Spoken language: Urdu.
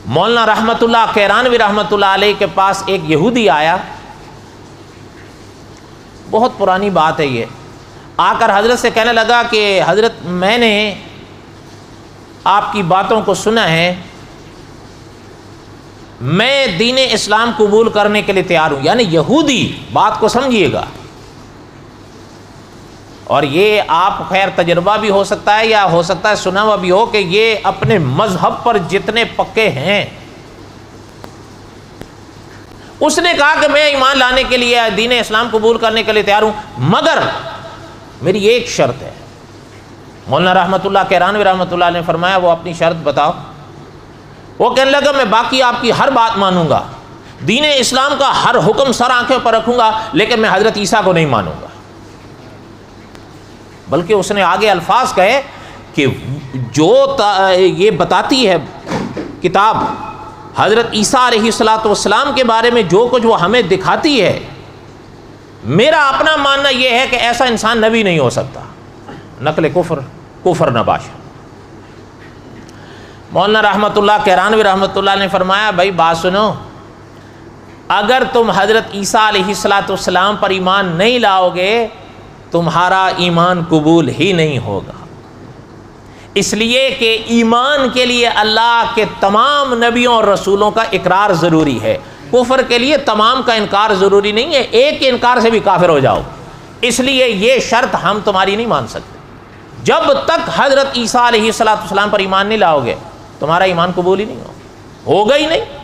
مولانا رحمت اللہ کیرانوی رحمت اللہ علیہ کے پاس ایک یہودی آیا، بہت پرانی بات ہے یہ، آ کر حضرت سے کہنے لگا کہ حضرت میں نے آپ کی باتوں کو سنا ہے، میں دین اسلام قبول کرنے کے لیے تیار ہوں. یعنی یہودی، بات کو سمجھیے گا، اور یہ آپ خیر تجربہ بھی ہو سکتا ہے یا ہو سکتا ہے سنا ہوا بھی ہو کہ یہ اپنے مذہب پر جتنے پکے ہیں، اس نے کہا کہ میں ایمان لانے کے لیے دین اسلام قبول کرنے کے لیے تیار ہوں، مگر میری ایک شرط ہے. مولانا رحمت اللہ کیرانوی رحمت اللہ نے فرمایا وہ اپنی شرط بتاؤ. وہ کہنے لگا میں باقی آپ کی ہر بات مانوں گا، دین اسلام کا ہر حکم سر آنکھوں پر رکھوں گا، لیکن میں حضرت عیسیٰ کو نہیں مانوں گا. بلکہ اس نے آگے الفاظ کہے کہ جو یہ بتاتی ہے کتاب حضرت عیسیٰ علیہ الصلوۃ والسلام کے بارے میں جو کچھ وہ ہمیں دکھاتی ہے، میرا اپنا ماننا یہ ہے کہ ایسا انسان نبی نہیں ہو سکتا. نقل کفر نباشا. مولانا رحمت اللہ کیرانوی رحمت اللہ نے فرمایا بھائی بات سنو، اگر تم حضرت عیسیٰ علیہ الصلوۃ والسلام پر ایمان نہیں لاؤ گے تمہارا ایمان قبول ہی نہیں ہوگا. اس لیے کہ ایمان کے لیے اللہ کے تمام نبیوں اور رسولوں کا اقرار ضروری ہے، کفر کے لیے تمام کا انکار ضروری نہیں ہے، ایک کے انکار سے بھی کافر ہو جاؤ. اس لیے یہ شرط ہم تمہاری نہیں مان سکتے، جب تک حضرت عیسیٰ علیہ الصلوۃ والسلام پر ایمان نہیں لاؤ گے تمہارا ایمان قبول ہی نہیں ہوگا ہی نہیں.